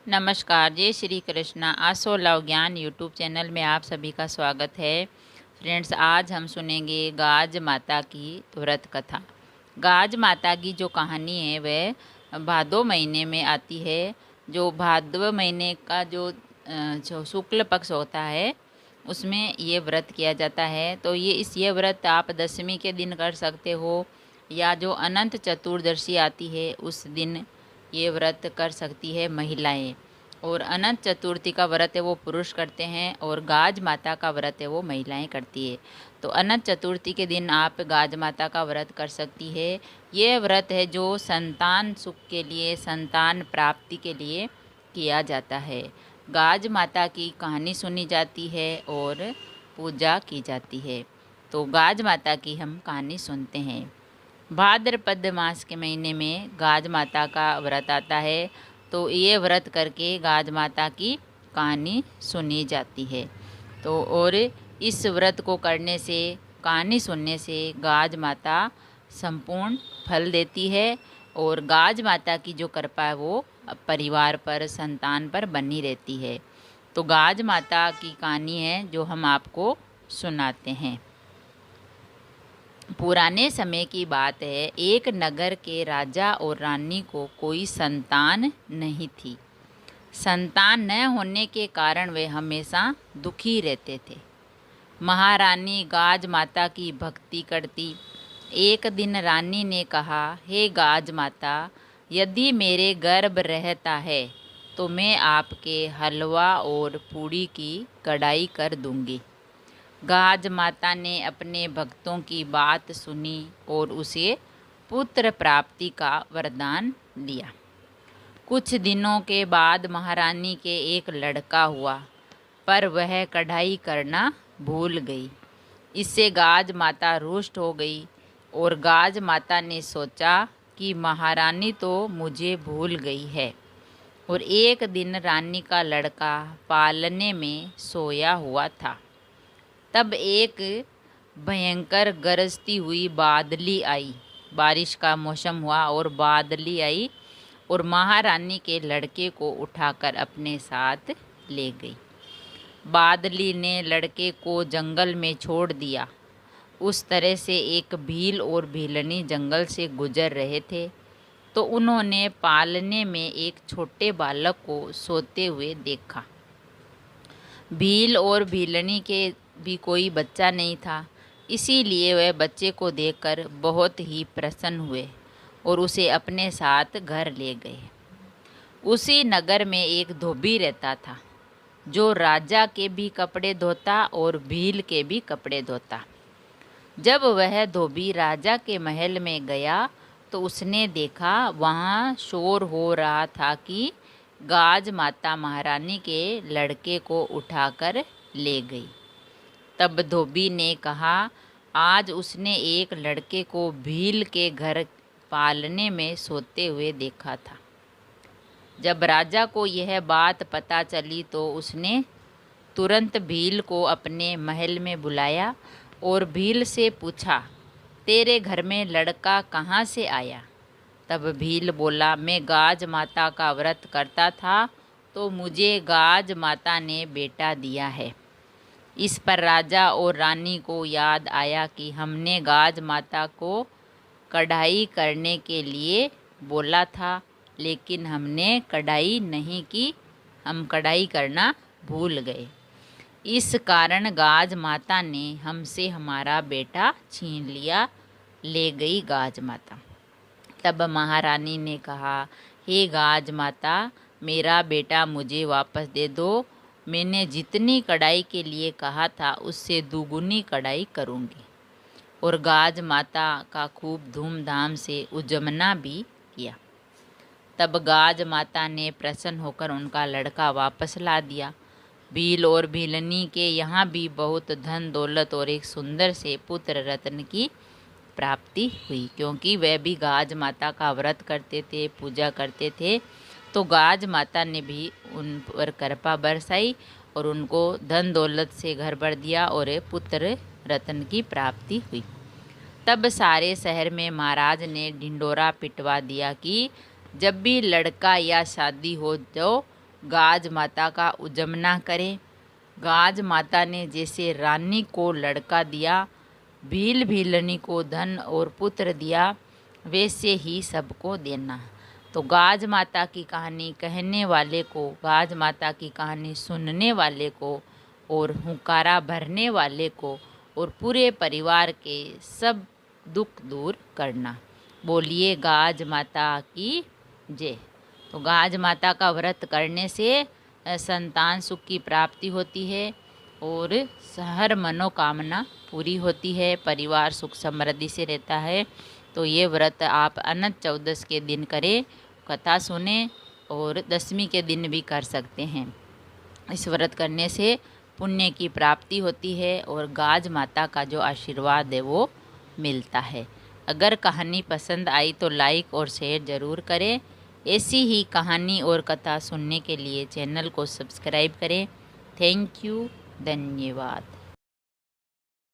नमस्कार, जय श्री कृष्णा। आसो लव ज्ञान यूट्यूब चैनल में आप सभी का स्वागत है। फ्रेंड्स, आज हम सुनेंगे गाज माता की व्रत कथा। गाज माता की जो कहानी है वह भादो महीने में आती है। जो भादव महीने का जो शुक्ल पक्ष होता है उसमें ये व्रत किया जाता है। तो ये व्रत आप दशमी के दिन कर सकते हो या जो अनंत चतुर्दशी आती है उस दिन ये व्रत कर सकती है महिलाएं। और अनंत चतुर्थी का व्रत है वो पुरुष करते हैं और गाज माता का व्रत है वो महिलाएं करती है। तो अनंत चतुर्थी के दिन आप गाज माता का व्रत कर सकती है। ये व्रत है जो संतान सुख के लिए, संतान प्राप्ति के लिए किया जाता है। गाज माता की कहानी सुनी जाती है और पूजा की जाती है। तो गाज माता की हम कहानी सुनते हैं। भाद्रपद मास के महीने में गाज माता का व्रत आता है। तो ये व्रत करके गाज माता की कहानी सुनी जाती है। तो और इस व्रत को करने से, कहानी सुनने से गाज माता संपूर्ण फल देती है और गाज माता की जो कृपा है वो परिवार पर, संतान पर बनी रहती है। तो गाज माता की कहानी है जो हम आपको सुनाते हैं। पुराने समय की बात है। एक नगर के राजा और रानी को कोई संतान नहीं थी। संतान न होने के कारण वे हमेशा दुखी रहते थे। महारानी गाज माता की भक्ति करती। एक दिन रानी ने कहा, हे गाज माता, यदि मेरे गर्भ रहता है तो मैं आपके हलवा और पूड़ी की कढ़ाई कर दूंगी। गाज माता ने अपने भक्तों की बात सुनी और उसे पुत्र प्राप्ति का वरदान दिया। कुछ दिनों के बाद महारानी के एक लड़का हुआ, पर वह कढ़ाई करना भूल गई। इससे गाज माता रुष्ट हो गई और गाज माता ने सोचा कि महारानी तो मुझे भूल गई है। और एक दिन रानी का लड़का पालने में सोया हुआ था। तब एक भयंकर गरजती हुई बादली आई। बारिश का मौसम हुआ और बादली आई और महारानी के लड़के को उठाकर अपने साथ ले गई। बादली ने लड़के को जंगल में छोड़ दिया। उस तरह से एक भील और भीलनी जंगल से गुजर रहे थे तो उन्होंने पालने में एक छोटे बालक को सोते हुए देखा। भील और भीलनी के भी कोई बच्चा नहीं था, इसीलिए वह बच्चे को देखकर बहुत ही प्रसन्न हुए और उसे अपने साथ घर ले गए। उसी नगर में एक धोबी रहता था जो राजा के भी कपड़े धोता और भील के भी कपड़े धोता। जब वह धोबी राजा के महल में गया तो उसने देखा वहाँ शोर हो रहा था कि गाज माता महारानी के लड़के को उठाकर ले गई। तब धोबी ने कहा, आज उसने एक लड़के को भील के घर पालने में सोते हुए देखा था। जब राजा को यह बात पता चली तो उसने तुरंत भील को अपने महल में बुलाया और भील से पूछा, तेरे घर में लड़का कहाँ से आया? तब भील बोला, मैं गाज माता का व्रत करता था तो मुझे गाज माता ने बेटा दिया है। इस पर राजा और रानी को याद आया कि हमने गाज माता को कढ़ाई करने के लिए बोला था, लेकिन हमने कढ़ाई नहीं की, हम कढ़ाई करना भूल गए। इस कारण गाज माता ने हमसे हमारा बेटा छीन लिया। ले गई गाज माता। तब महारानी ने कहा, हे गाज माता, मेरा बेटा मुझे वापस दे दो। मैंने जितनी कढ़ाई के लिए कहा था उससे दुगुनी कढ़ाई करूँगी। और गाज माता का खूब धूमधाम से उजमना भी किया। तब गाज माता ने प्रसन्न होकर उनका लड़का वापस ला दिया। भील और भीलनी के यहाँ भी बहुत धन दौलत और एक सुंदर से पुत्र रत्न की प्राप्ति हुई, क्योंकि वह भी गाज माता का व्रत करते थे, पूजा करते थे। तो गाज माता ने भी उन पर कृपा बरसाई और उनको धन दौलत से घर भर दिया और पुत्र रत्न की प्राप्ति हुई। तब सारे शहर में महाराज ने ढिंडोरा पिटवा दिया कि जब भी लड़का या शादी हो तो गाज माता का उजमना करें। गाज माता ने जैसे रानी को लड़का दिया, भील भीलनी को धन और पुत्र दिया, वैसे ही सबको देना। तो गाज माता की कहानी कहने वाले को, गाज माता की कहानी सुनने वाले को और हुंकारा भरने वाले को और पूरे परिवार के सब दुख दूर करना। बोलिए गाज माता की जय। तो गाज माता का व्रत करने से संतान सुख की प्राप्ति होती है और हर मनोकामना पूरी होती है, परिवार सुख समृद्धि से रहता है। तो ये व्रत आप अनंत चौदस के दिन करें, कथा सुने और दशमी के दिन भी कर सकते हैं। इस व्रत करने से पुण्य की प्राप्ति होती है और गाज माता का जो आशीर्वाद है वो मिलता है। अगर कहानी पसंद आई तो लाइक और शेयर ज़रूर करें। ऐसी ही कहानी और कथा सुनने के लिए चैनल को सब्सक्राइब करें। थैंक यू, धन्यवाद।